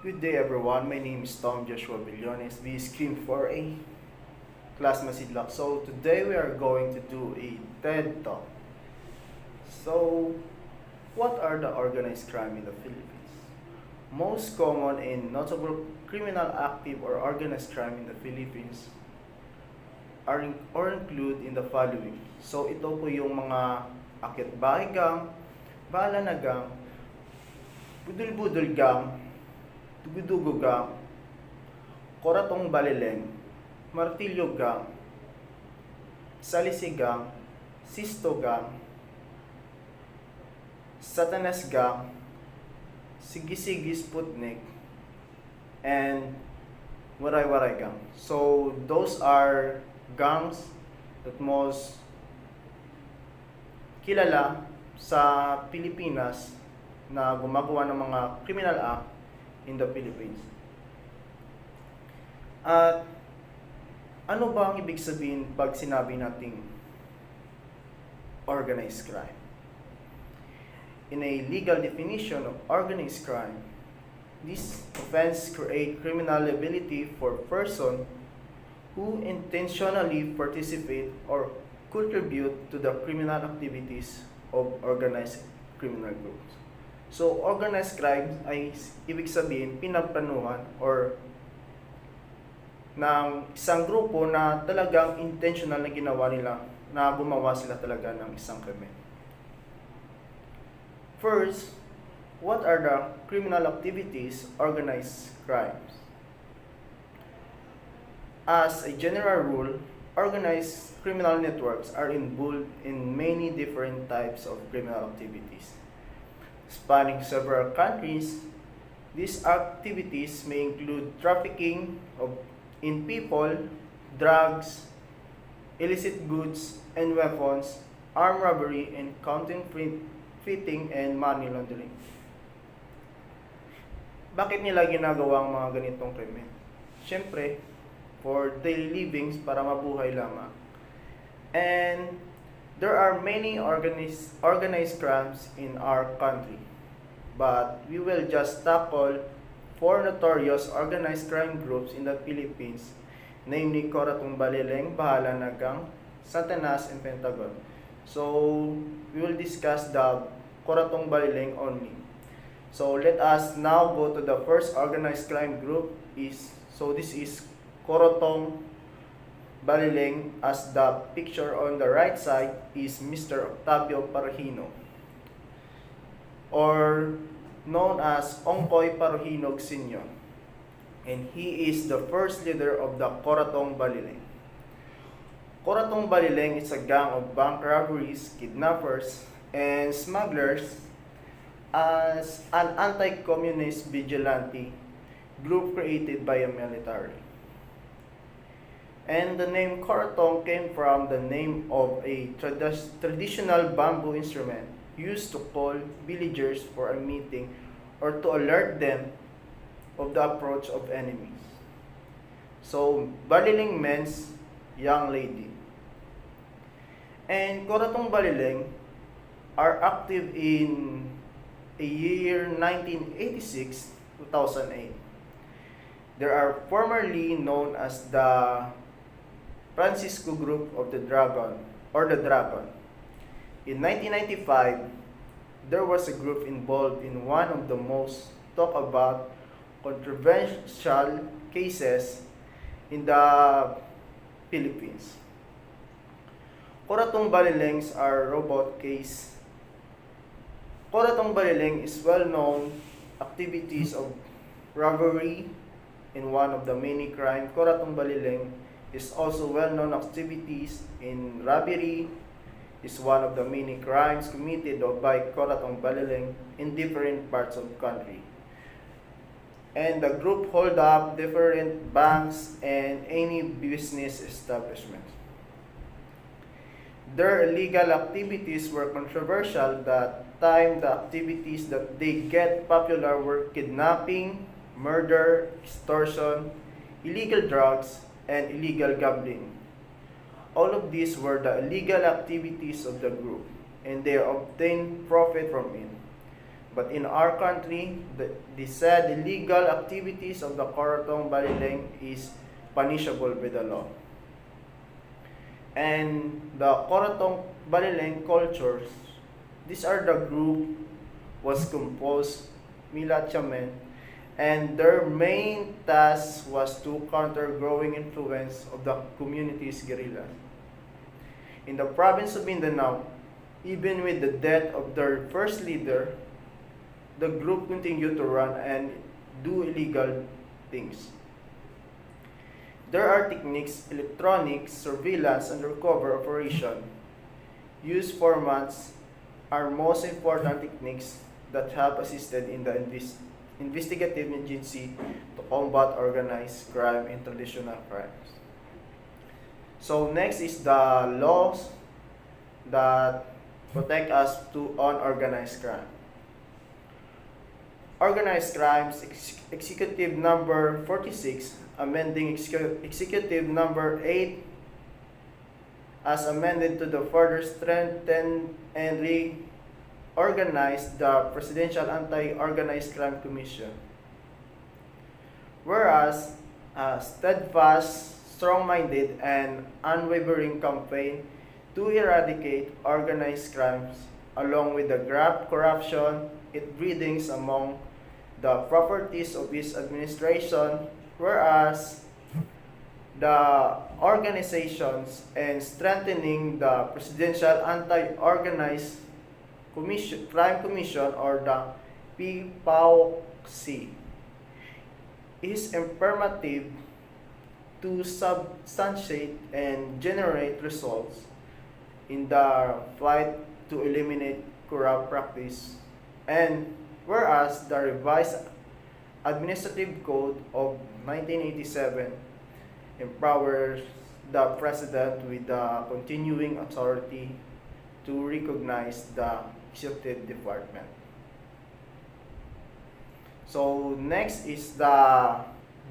Good day everyone, my name is Tom Joshua Billones, we screen for a class masidlak. So today we are going to do a TED Talk. So what are the organized crime in the Philippines? Most common and notable criminal active or organized crime in the Philippines or include in the following. So ito po yung mga akit-bahay gang, bala na gang, budul-budul gang, dugo-dugo gang, koratong balileng, martilyo gang, salisi gang, sisto gang, satanas gang, sige-sige sputnik, and waray-waray gang. So those are gangs that most kilala sa Pilipinas na gumagawa ng mga criminal act in the Philippines. At ano ba ang ibig sabihin pag sinabi nating organized crime? In a legal definition of organized crime, this offense creates criminal liability for person who intentionally participate or contribute to the criminal activities of organized criminal groups. So, organized crime ay ibig sabihin pinagplanuhan or ng isang grupo na talagang intentional na ginawa nila na gumawa sila talaga ng isang krimen. First, what are the criminal activities organized crimes? As a general rule, organized criminal networks are involved in many different types of criminal activities. Spanning several countries, these activities may include trafficking in people, drugs, illicit goods and weapons, armed robbery, and counterfeiting and money laundering. Bakit nila ginagawa ang mga ganitong krimen? Siyempre, for daily livings para mabuhay lamang. And there are many organized crimes in our country, but we will just tackle four notorious organized crime groups in the Philippines, namely Coratong Balileng, Bahala na Gang, Satanas, and Pentagon. So, we will discuss the Coratong Balileng only. So, let us now go to the first organized crime group. This is Coratong Balileng, as the picture on the right side is Mr. Octavio Parahino, or known as Ongkoy Parahinog Sr. And he is the first leader of the Coratong Balileng. Coratong Balileng is a gang of bank robberies, kidnappers, and smugglers as an anti-communist vigilante group created by a military. And the name Coratong came from the name of a traditional bamboo instrument used to call villagers for a meeting or to alert them of the approach of enemies. So, Balileng means young lady. And Coratong Balileng are active in a year 1986-2008. They are formerly known as the Francisco Group of the Dragon, or the Dragon. In 1995, there was a group involved in one of the most talked about controversial cases in the Philippines. Coratong Balilengs are robot case. Coratong Balileng is well-known activities of robbery in one of the many crimes. Coratong Balileng is also well-known activities in robbery, is one of the many crimes committed by Coratong Balileng in different parts of the country. And the group hold up different banks and any business establishments. Their illegal activities were controversial that time. The activities that they get popular were kidnapping, murder, extortion, illegal drugs, and illegal gambling. All of these were the illegal activities of the group, and they obtained profit from it. But in our country, the said illegal activities of the Corotong Balileng is punishable by the law. And the Corotong Balileng cultures, these are the group was composed Milatya men, and their main task was to counter growing influence of the community's guerrilla. In the province of Mindanao, even with the death of their first leader, the group continued to run and do illegal things. There are techniques, electronic surveillance, undercover operation. Use formats are most important techniques that have assisted in the investigative agency to combat organized crime and traditional crimes. So next is the laws that protect us to on organized crime. Organized Crimes Executive Number 46, amending Executive Number 8 as amended to the further strengthen and reorganize the Presidential Anti-Organized Crime Commission. Whereas a steadfast, strong-minded, and unwavering campaign to eradicate organized crimes, along with the graft, corruption, it breedings among the properties of his administration, whereas the organizations and strengthening the Presidential Anti-Organized Crime Commission, or the PPAOC, is imperative to substantiate and generate results in the fight to eliminate corrupt practice. And whereas the revised Administrative Code of 1987 empowers the President with the continuing authority to recognize the executive department. So next is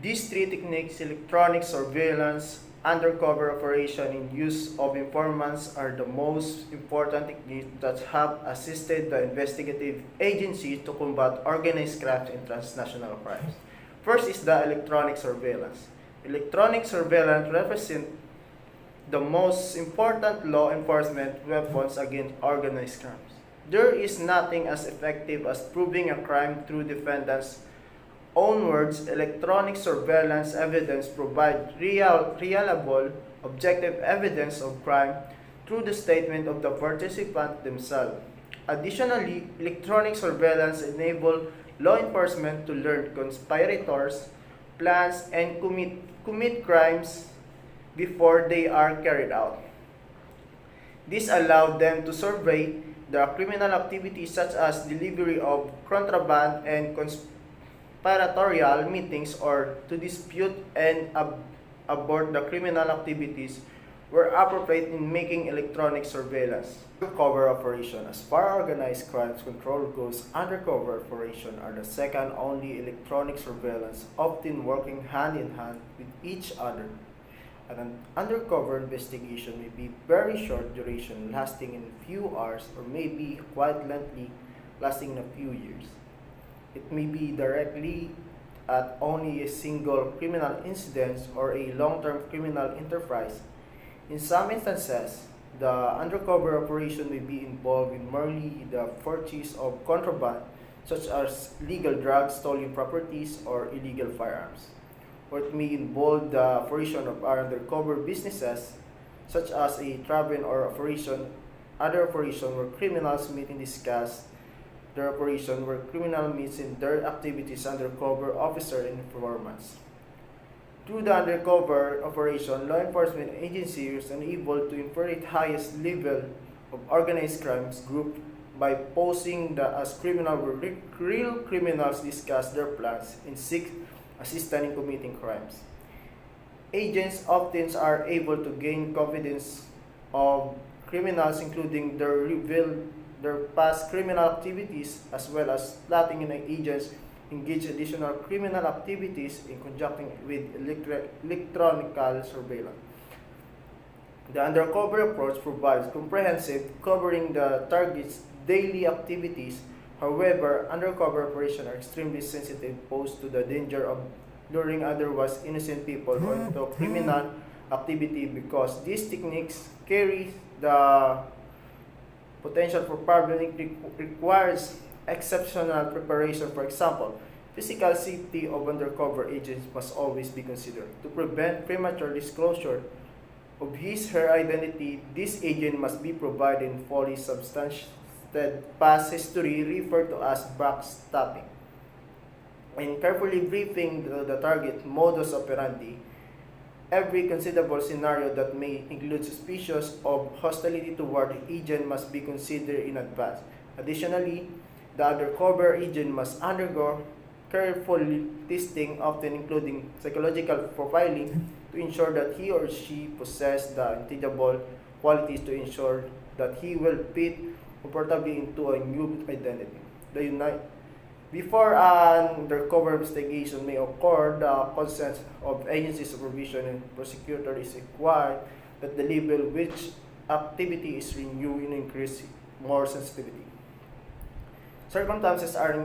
these three techniques: electronic surveillance, undercover operation, and use of informants are the most important techniques that have assisted the investigative agency to combat organized crime and transnational crimes. First is the electronic surveillance. Electronic surveillance represents the most important law enforcement weapons against organized crimes. There is nothing as effective as proving a crime through defendants' own words. Electronic surveillance evidence provides reliable, objective evidence of crime through the statement of the participant themselves. Additionally, electronic surveillance enables law enforcement to learn conspirators' plans and commit crimes before they are carried out. This allowed them to survey the criminal activities such as delivery of contraband and conspiratorial meetings, or to dispute and abort the criminal activities were appropriate in making electronic surveillance. Undercover operation. As far as organized crimes control goes, undercover operation are the second only electronic surveillance, often working hand in hand with each other. An undercover investigation may be very short duration, lasting in a few hours, or may be quite lengthy, lasting in a few years. It may be directly at only a single criminal incident or a long-term criminal enterprise. In some instances, the undercover operation may be involved in merely the purchase of contraband, such as illegal drugs, stolen properties, or illegal firearms. Or it may involve the operation of undercover businesses, such as a travel or other operation where criminals meet and discuss their operation, where criminal meets in their activities undercover officer and informants. Through the undercover operation, law enforcement agencies are able to infiltrate highest level of organized crimes group by posing as criminal where real criminals discuss their plans and seek assistance in committing crimes. Agents often are able to gain confidence of criminals, including reveal their past criminal activities, as well as plotting and agents engage additional criminal activities in conjunction with electronic surveillance. The undercover approach provides comprehensive covering the target's daily activities, However, undercover operations are extremely sensitive, posed to the danger of luring otherwise innocent people into criminal activity because these techniques carry the potential for problem requires exceptional preparation. For example, physical safety of undercover agents must always be considered. To prevent premature disclosure of his her identity, this agent must be provided fully substantiated past history referred to as backstopping, and carefully briefing the target modus operandi. Every conceivable scenario that may include suspicions of hostility toward the agent must be considered in advance. Additionally, the undercover agent must undergo careful testing, often including psychological profiling, to ensure that he or she possesses the intangible qualities to ensure that he will fit comfortably into a new identity. The United Before an undercover investigation may occur, the consent of agency supervision and prosecutor is required that the level which activity is renewed and increase more sensitivity. Circumstances are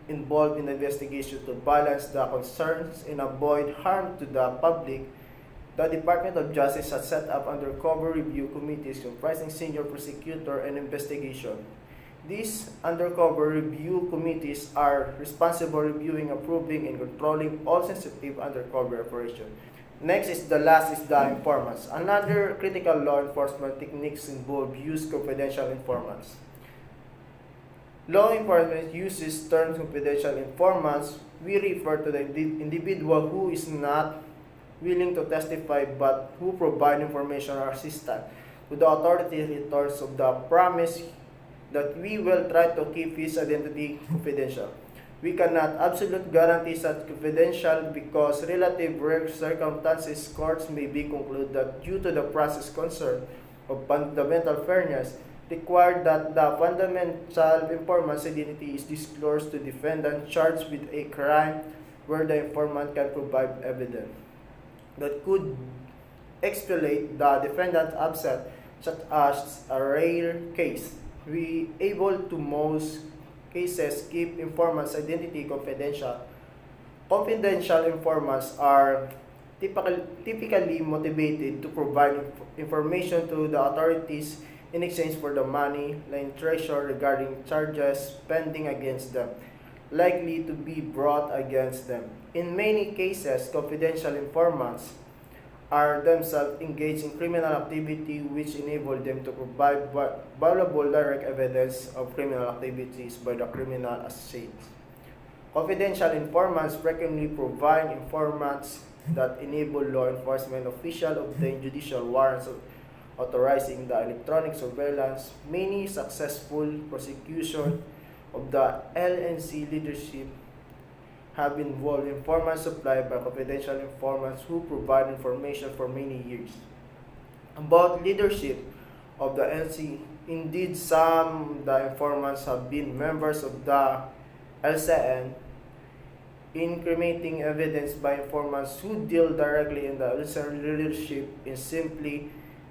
involved in the investigation to balance the concerns and avoid harm to the public. The Department of Justice has set up undercover review committees comprising senior prosecutor and investigation. These undercover review committees are responsible reviewing, approving, and controlling all sensitive undercover operations. Next is the informants. Another critical law enforcement techniques involve use confidential informants. Law enforcement uses terms confidential informants. We refer to the individual who is not willing to testify but who provide information or assistance to the authorities in terms of the promise that we will try to keep his identity confidential. We cannot absolutely guarantee such confidential because relative rare circumstances courts may be conclude that due to the process concern of fundamental fairness required that the fundamental informant's identity is disclosed to defendant charged with a crime where the informant can provide evidence that could exculpate the defendant's absence, such as a rare case. We able to most cases keep informants' identity confidential. Confidential informants are typically motivated to provide information to the authorities in exchange for the money and treasure regarding charges pending against them, likely to be brought against them. In many cases, confidential informants are themselves engaged in criminal activity which enable them to provide valuable direct evidence of criminal activities by the criminal assailants. Confidential informants frequently provide informants that enable law enforcement officials obtain judicial warrants authorizing the electronic surveillance. Many successful prosecutions of the LNC leadership have involved informants supplied by confidential informants who provide information for many years. About leadership of the LNC, indeed some the informants have been members of the LCN, incriminating evidence by informants who deal directly in the LCN leadership is simply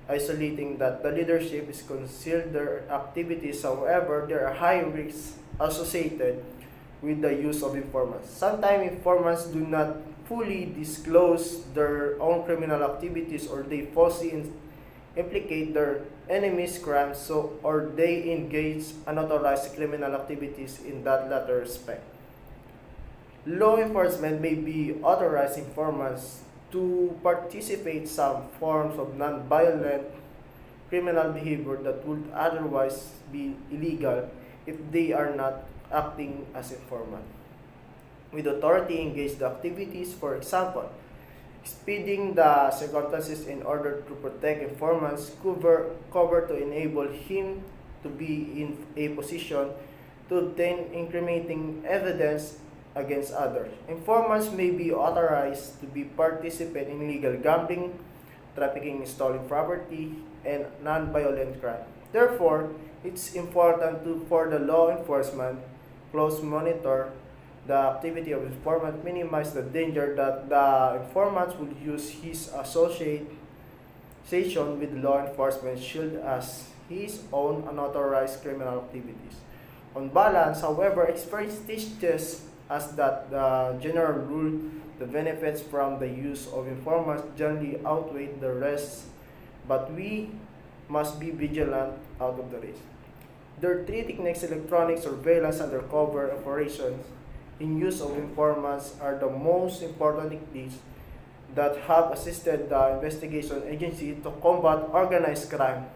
isolating that the leadership is concealed their activities. However, there are high risks associated with the use of informants. Sometimes informants do not fully disclose their own criminal activities, or they falsely implicate their enemies' crimes, or they engage unauthorized criminal activities in that latter respect. Law enforcement may be authorized informants to participate some forms of non-violent criminal behavior that would otherwise be illegal if they are not acting as informant. With authority engaged the activities, for example, speeding the circumstances in order to protect informants, cover to enable him to be in a position to obtain incriminating evidence against others. Informants may be authorized to be participant in illegal gambling, trafficking in stolen property, and non-violent crime. Therefore, it's important for the law enforcement close monitor the activity of informant, minimize the danger that the informant will use his association with law enforcement shield as his own unauthorized criminal activities. On balance, however, experience teaches us that the general rule, the benefits from the use of informants generally outweigh the risks, but we must be vigilant out of the risk. There are three techniques: electronic surveillance, undercover operations, in use of informants are the most important techniques that have assisted the investigation agency to combat organized crime.